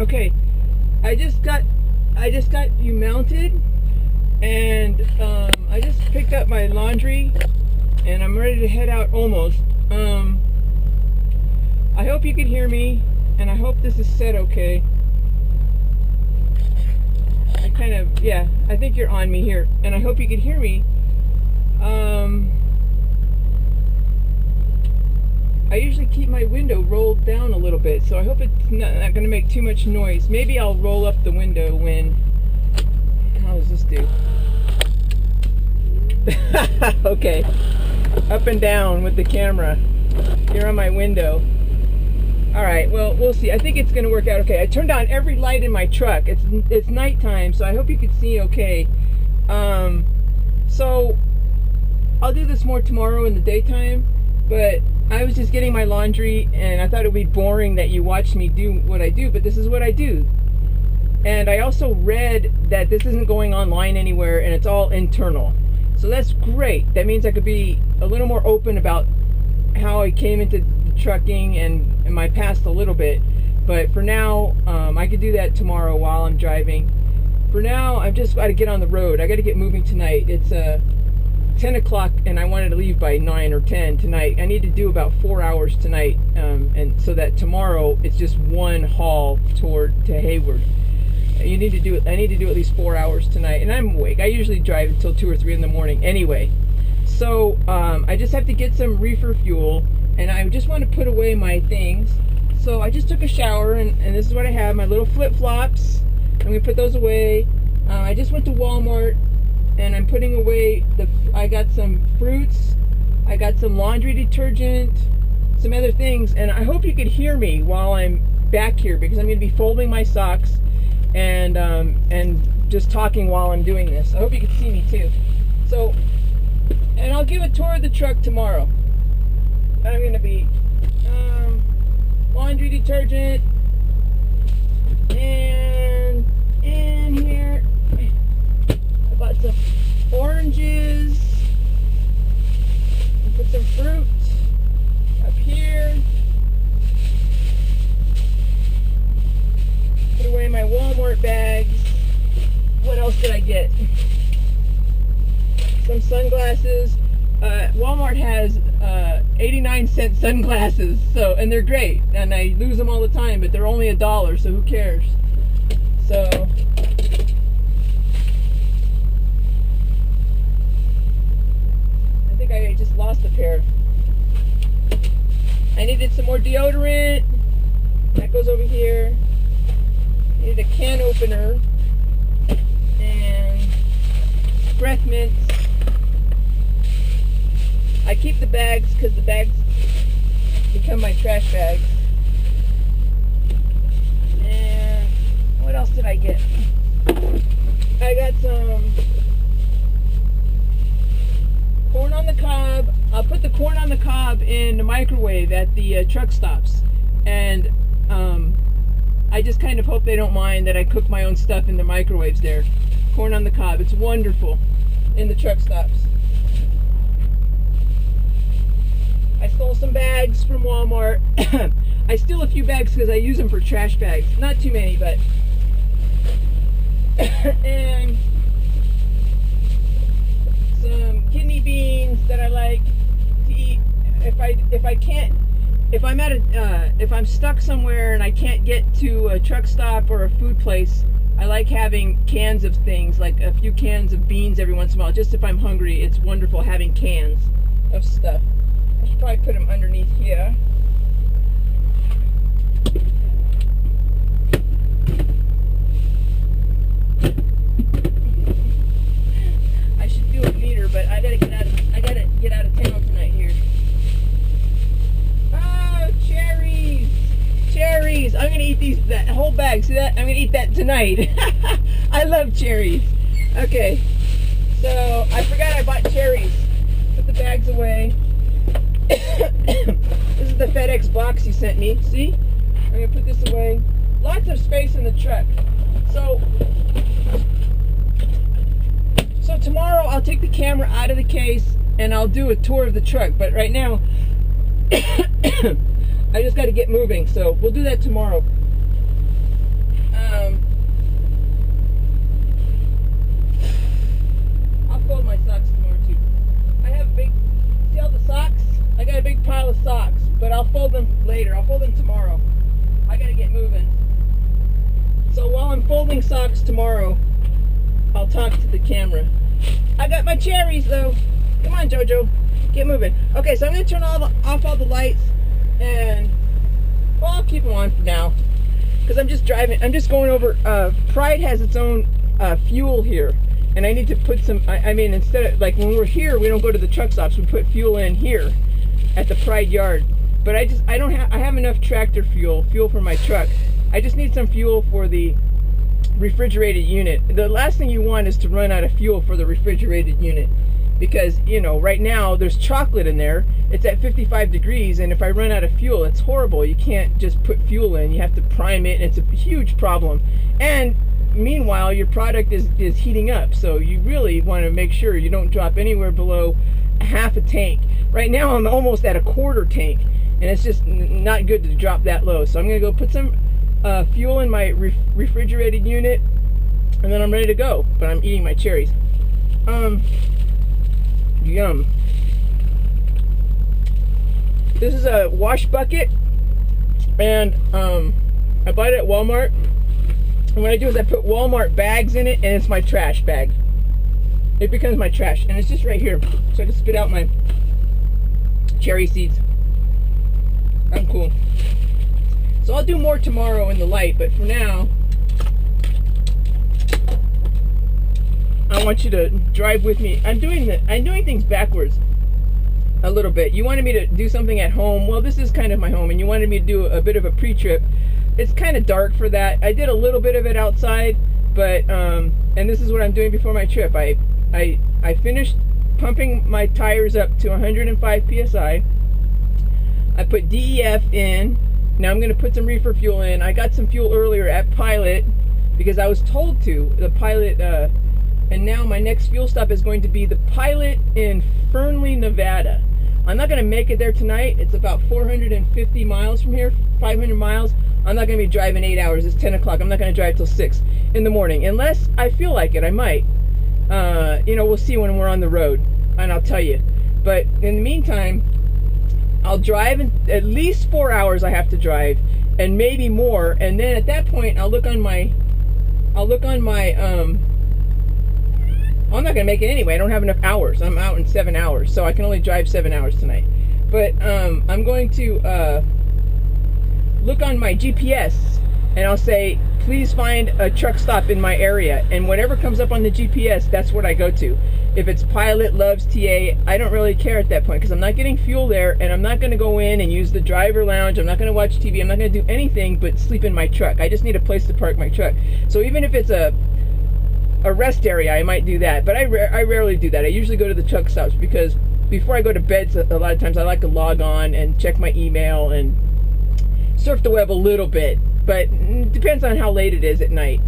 Okay, I just got you mounted, and I just picked up my laundry, and I'm ready to head out almost. I hope you can hear me, and I hope this is set okay. I think you're on me here, and I hope you can hear me. I usually keep my window rolled down a little bit, so I hope it's not going to make too much noise. Maybe I'll roll up the window when... How does this do? Okay. Up and down with the camera. Here on my window. Alright, well, we'll see. I think it's going to work out okay. I turned on every light in my truck. It's nighttime, so I hope you can see okay. So, I'll do this more tomorrow in the daytime, but I was just getting my laundry, and I thought it would be boring that you watched me do what I do, but this is what I do. And I also read that this isn't going online anywhere, and it's all internal. So that's great. That means I could be a little more open about how I came into trucking and my past a little bit. But for now, I could do that tomorrow while I'm driving. For now, I've just got to get on the road. I got to get moving tonight. It's 10 o'clock, and I wanted to leave by 9 or 10 tonight. I need to do about 4 hours tonight, and so that tomorrow it's just one haul to Hayward. I need to do at least 4 hours tonight, and I'm awake. I usually drive until 2 or 3 in the morning anyway. So I just have to get some reefer fuel, and I just want to put away my things. So I just took a shower, and this is what I have, my little flip-flops. I'm going to put those away. I just went to Walmart, and I'm putting away I got some fruits, I got some laundry detergent, some other things, and I hope you could hear me while I'm back here, because I'm going to be folding my socks and just talking while I'm doing this. I hope you can see me too. So, and I'll give a tour of the truck tomorrow. I'm going to be laundry detergent, and in here I bought some oranges, and put some fruit up here, put away my Walmart bags. What else did I get? Some sunglasses. Walmart has 89-cent sunglasses, and they're great, and I lose them all the time, but they're only $1, so who cares? So I think I just lost a pair. I needed some more deodorant. That goes over here. I needed a can opener and breath mints. I keep the bags because the bags become my trash bags. And what else did I get? I got some corn on the cob. I'll put the corn on the cob in the microwave at the truck stops. And I just kind of hope they don't mind that I cook my own stuff in the microwaves there. Corn on the cob. It's wonderful in the truck stops. I stole some bags from Walmart. I steal a few bags because I use them for trash bags. Not too many, but... and some kidney beans that I like to eat. If I'm stuck somewhere and I can't get to a truck stop or a food place, I like having cans of things, like a few cans of beans every once in a while. Just if I'm hungry, it's wonderful having cans of stuff. I should probably put them underneath here. I should do it neater, but I gotta get out of town tonight here. Oh, cherries! Cherries! I'm gonna eat that whole bag. See that? I'm gonna eat that tonight. I love cherries. Okay, so I forgot I bought cherries. Put the bags away. This is the FedEx box he sent me. See? I'm going to put this away. Lots of space in the truck. So tomorrow I'll take the camera out of the case and I'll do a tour of the truck. But right now, I just got to get moving. So we'll do that tomorrow. pile of socks, but I'll fold them later. I'll fold them tomorrow. I gotta get moving. So while I'm folding socks tomorrow, I'll talk to the camera. I got my cherries though. Come on, Jojo, get moving. Okay, so I'm gonna turn off all the lights, and well, I'll keep them on for now because I'm just driving. I'm just going over. Pride has its own fuel here, and I need to put some. I mean, instead of like when we're here, we don't go to the truck stops. We put fuel in here at the Pride yard. But I have enough tractor fuel for my truck. I just need some fuel for the refrigerated unit. The last thing you want is to run out of fuel for the refrigerated unit, because you know right now there's chocolate in there. It's at 55 degrees, and if I run out of fuel, it's horrible. You can't just put fuel in. You have to prime it, and it's a huge problem. And meanwhile, your product is heating up, so you really want to make sure you don't drop anywhere below half a tank. Right now I'm almost at a quarter tank, and it's just not good to drop that low. So I'm gonna go put some fuel in my refrigerated unit, and then I'm ready to go. But I'm eating my cherries. Yum. This is a wash bucket, and I bought it at Walmart. And what I do is I put Walmart bags in it, and it's my trash bag. It becomes my trash, and it's just right here, so I can spit out my cherry seeds. I'm cool. So I'll do more tomorrow in the light, but for now, I want you to drive with me. I'm doing things backwards a little bit. You wanted me to do something at home. Well, this is kind of my home, and you wanted me to do a bit of a pre-trip. It's kind of dark for that. I did a little bit of it outside, but and this is what I'm doing before my trip. I finished pumping my tires up to 105 psi. I put DEF in. Now I'm going to put some reefer fuel in. I got some fuel earlier at Pilot because I was told to. The Pilot, and now my next fuel stop is going to be the Pilot in Fernley, Nevada. I'm not going to make it there tonight. It's about 450 miles from here, 500 miles. I'm not going to be driving 8 hours. It's 10 o'clock. I'm not going to drive till 6 in the morning. Unless I feel like it, I might. You know, we'll see when we're on the road, and I'll tell you. But in the meantime, I'll drive at least 4 hours. I have to drive, and maybe more. And then at that point, I'll look on my. I'm not gonna make it anyway. I don't have enough hours. I'm out in 7 hours, so I can only drive 7 hours tonight. But I'm going to look on my GPS, and I'll say, please find a truck stop in my area, and whatever comes up on the GPS, that's what I go to. If it's Pilot, Loves, TA, I don't really care at that point, because I'm not getting fuel there, and I'm not going to go in and use the driver lounge. I'm not going to watch TV. I'm not going to do anything but sleep in my truck. I just need a place to park my truck. So even if it's a rest area, I might do that, but I rarely do that. I usually go to the truck stops, because before I go to bed, a lot of times I like to log on and check my email and surf the web a little bit, but it depends on how late it is at night.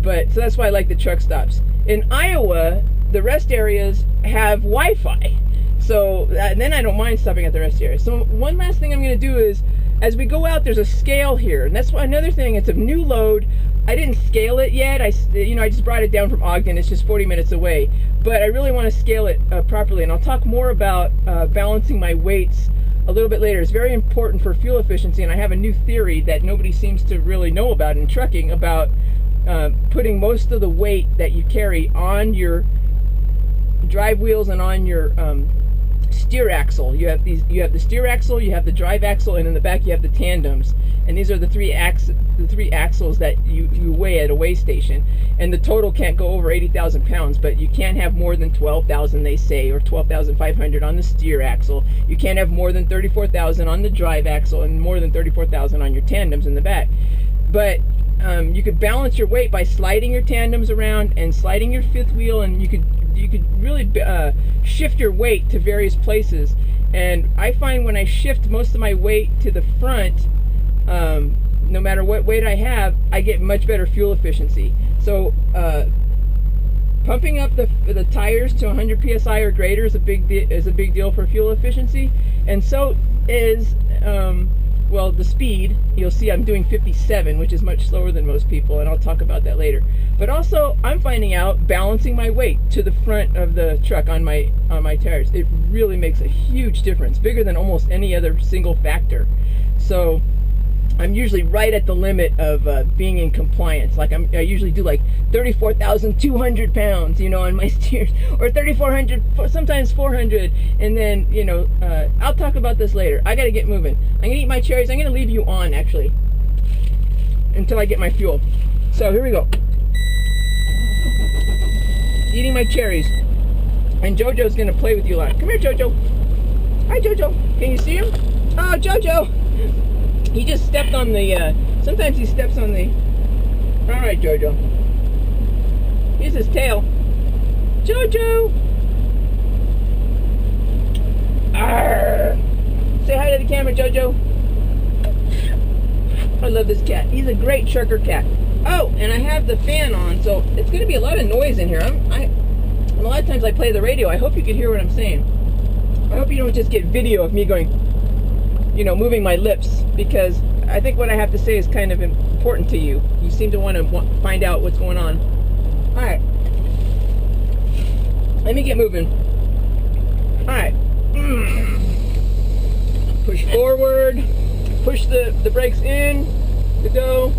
But so that's why I like the truck stops. In Iowa, the rest areas have Wi-Fi, so then I don't mind stopping at the rest area. So one last thing I'm going to do is, as we go out, there's a scale here, and that's why another thing. It's a new load. I didn't scale it yet. I just brought it down from Ogden. It's just 40 minutes away, but I really want to scale it properly, and I'll talk more about balancing my weights a little bit later. It's very important for fuel efficiency, and I have a new theory that nobody seems to really know about in trucking, about putting most of the weight that you carry on your drive wheels and on your steer axle. You have the steer axle, you have the drive axle, and in the back you have the tandems. And these are the three axles that you weigh at a weigh station. And the total can't go over 80,000 pounds, but you can't have more than 12,000, they say, or 12,500 on the steer axle. You can't have more than 34,000 on the drive axle, and more than 34,000 on your tandems in the back. But you could balance your weight by sliding your tandems around and sliding your fifth wheel, and you could really shift your weight to various places. And I find when I shift most of my weight to the front, no matter what weight I have, I get much better fuel efficiency. So pumping up the tires to 100 psi or greater is a big deal for fuel efficiency, and so is well, the speed, you'll see I'm doing 57, which is much slower than most people, and I'll talk about that later. But also, I'm finding out balancing my weight to the front of the truck on my tires. It really makes a huge difference, bigger than almost any other single factor. So I'm usually right at the limit of being in compliance. Like I usually do like 34,200 pounds, you know, on my steers, or 3,400, sometimes 400. And then, you know, I'll talk about this later. I gotta get moving. I'm gonna eat my cherries. I'm gonna leave you on actually until I get my fuel. So here we go. Eating my cherries. And Jojo's gonna play with you a lot. Come here, Jojo. Hi, Jojo. Can you see him? Oh, Jojo. He just stepped on the, sometimes he steps on the, all right, Jojo. Here's his tail. Jojo! Arr! Say hi to the camera, Jojo. I love this cat. He's a great trucker cat. Oh, and I have the fan on, so it's going to be a lot of noise in here. A lot of times I play the radio. I hope you can hear what I'm saying. I hope you don't just get video of me going, you know, moving my lips, because I think what I have to say is kind of important to you. You seem to want to find out what's going on. All right. Let me get moving. All right. Push forward. Push the brakes in to go.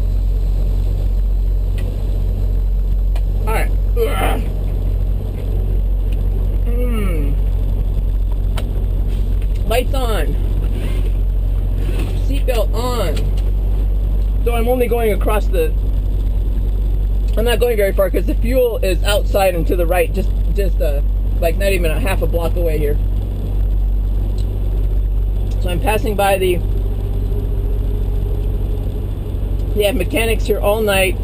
All right. Lights on. Seatbelt on. So I'm only going across the, I'm not going very far because the fuel is outside and to the right, just like not even a half a block away here. So I'm passing by they have mechanics here all night.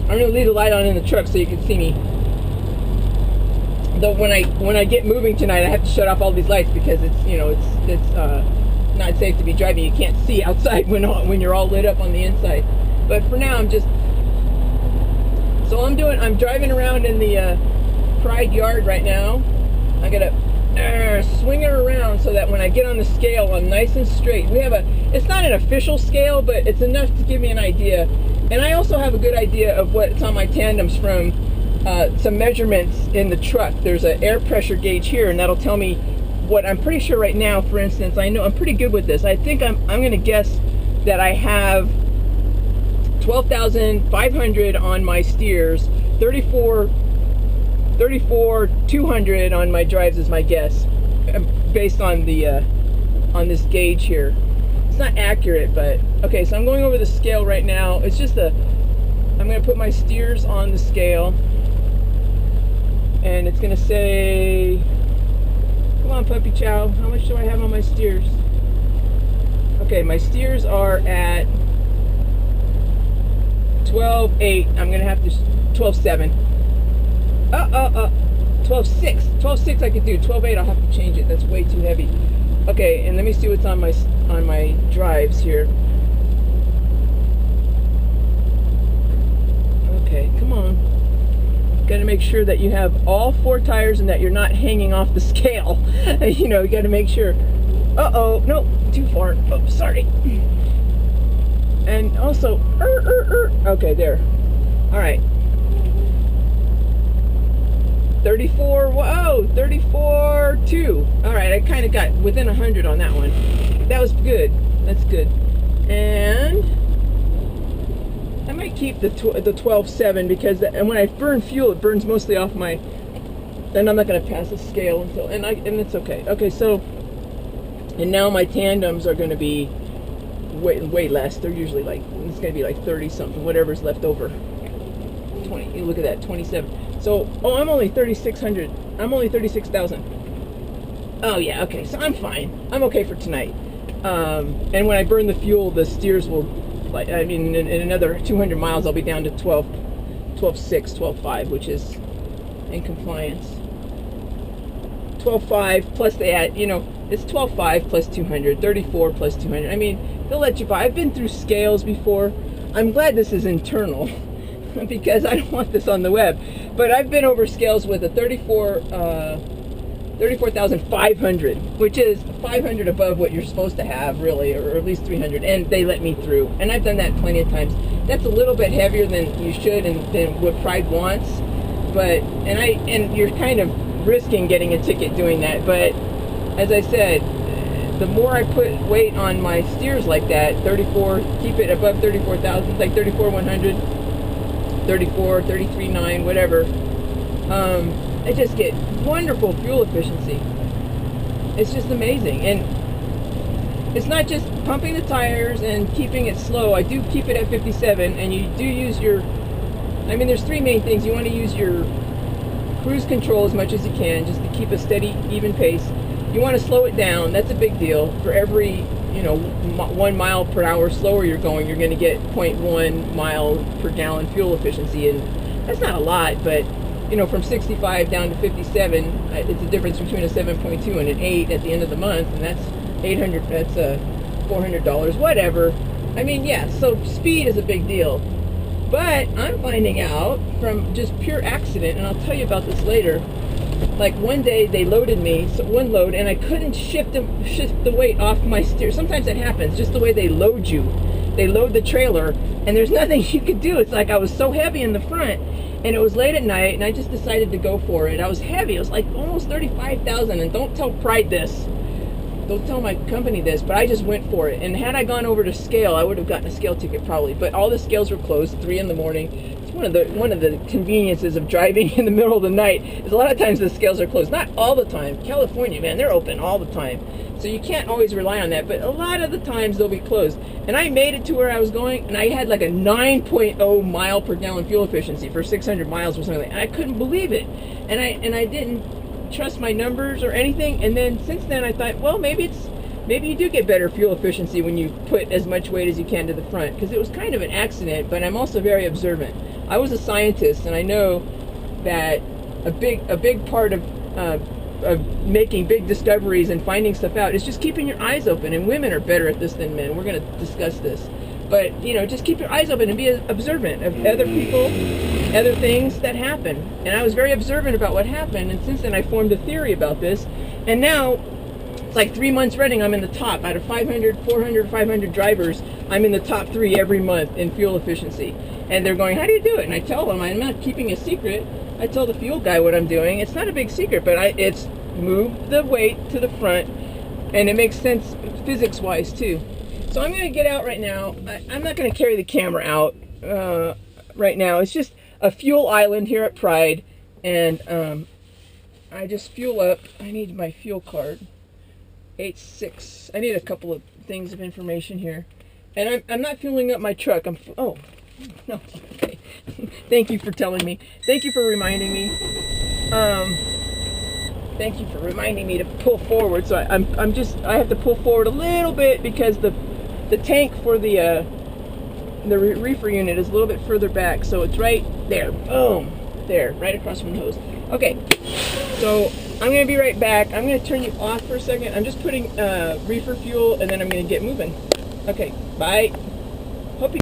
I'm gonna leave the light on in the truck so you can see me. Though when I get moving tonight, I have to shut off all these lights because it's, you know, it's not safe to be driving. You can't see outside when you're all lit up on the inside. But for now, I'm driving around in the Pride yard right now. I gotta swing it around so that when I get on the scale, I'm nice and straight. It's not an official scale, but it's enough to give me an idea. And I also have a good idea of what's on my tandems from some measurements in the truck. There's an air pressure gauge here, and that'll tell me what I'm pretty sure right now. For instance, I know I'm pretty good with this. I think I'm going to guess that I have 12,500 on my steers, 34,200 on my drives is my guess, based on the on this gauge here. It's not accurate, but okay. So I'm going over the scale right now. It's just I'm going to put my steers on the scale, and it's going to say, come on, puppy chow, how much do I have on my steers? Okay, my steers are at 12.8. I'm going to have to 12.7. 12.6. 12.6 I could do. 12.8 I'll have to change it. That's way too heavy. Okay, and let me see what's on my drives here. Okay, come on. Got to make sure that you have all 4 tires and that you're not hanging off the scale. You know, you got to make sure. Uh-oh, no, too far. Oh, sorry. And also, okay, there. All right. 34, whoa, 34.2. All right, I kind of got within 100 on that one. That was good. That's good. And I might keep the 12.7 because when I burn fuel, it burns mostly off my. Then I'm not going to pass the scale until, and it's okay. Okay, so, and now my tandems are going to be way less. They're usually like, it's going to be like 30 something, whatever's left over. 20. Look at that, 27. So, oh, I'm only 3,600. I'm only 36,000. Oh yeah, okay. So I'm fine. I'm okay for tonight. And when I burn the fuel, the steers will, like, I mean, in another 200 miles, I'll be down to 12.6, 12.5, which is in compliance. 12.5 plus they add, you know, it's 12.5 plus 200, 34 plus 200. I mean, they'll let you buy. I've been through scales before. I'm glad this is internal because I don't want this on the web. But I've been over scales with a 34 34,500, which is 500 above what you're supposed to have, really, or at least 300, and they let me through. And I've done that plenty of times. That's a little bit heavier than you should and than what Pride wants, but and you're kind of risking getting a ticket doing that. But as I said, the more I put weight on my steers like that, 34, keep it above 34,000, like 34,100, 34, 33.9, whatever. I just get wonderful fuel efficiency. It's just amazing. And it's not just pumping the tires and keeping it slow. I do keep it at 57, and you do use your, I mean, there's three main things. You want to use your cruise control as much as you can, just to keep a steady, even pace. You want to slow it down. That's a big deal. For every, 1 mile per hour slower you're going, you're going to get 0.1 mile per gallon fuel efficiency. And that's not a lot, but from 65 down to 57, it's a difference between a 7.2 and an 8 at the end of the month, and that's $800. That's $400, whatever. I mean, yeah. So speed is a big deal, but I'm finding out from just pure accident, and I'll tell you about this later. Like one day they loaded me, so one load, and I couldn't shift the weight off my steer. Sometimes that happens, just the way they load you. They load the trailer, and there's nothing you could do. It's like I was so heavy in the front. And it was late at night, and I just decided to go for it. I was heavy. It was like almost 35,000. And don't tell Pride this. Don't tell my company this. But I just went for it. And had I gone over to scale, I would have gotten a scale ticket probably. But all the scales were closed, 3 in the morning. It's one of the conveniences of driving in the middle of the night. Is a lot of times the scales are closed. Not all the time. California, man, they're open all the time. So you can't always rely on that. But a lot of the times they'll be closed. And I made it to where I was going, and I had like a 9.0 mile per gallon fuel efficiency for 600 miles or something. And I couldn't believe it. And I didn't trust my numbers or anything. And then since then I thought, well, maybe you do get better fuel efficiency when you put as much weight as you can to the front, because it was kind of an accident. But I'm also very observant. I was a scientist, and I know that a big part of making big discoveries and finding stuff out is just keeping your eyes open. And women are better at this than men. We're going to discuss this. But, just keep your eyes open and be observant of other people, other things that happen. And I was very observant about what happened. And since then, I formed a theory about this. And now, it's like 3 months running, I'm in the top. Out of 500, 500 drivers, I'm in the top 3 every month in fuel efficiency. And they're going, how do you do it? And I tell them, I'm not keeping a secret. I tell the fuel guy what I'm doing. It's not a big secret, but it's move the weight to the front, and it makes sense physics-wise too. So I'm going to get out right now. I'm not going to carry the camera out right now. It's just a fuel island here at Pride, and I just fuel up. I need my fuel card. 86. I need a couple of things of information here, and I'm not fueling up my truck. Oh. No, okay. Thank you for telling me. Thank you for reminding me. Thank you for reminding me to pull forward. So I have to pull forward a little bit because the tank for the reefer unit is a little bit further back. So it's right there. Boom. There, right across from the hose. Okay. So I'm going to be right back. I'm going to turn you off for a second. I'm just putting reefer fuel, and then I'm going to get moving. Okay. Bye. Hope you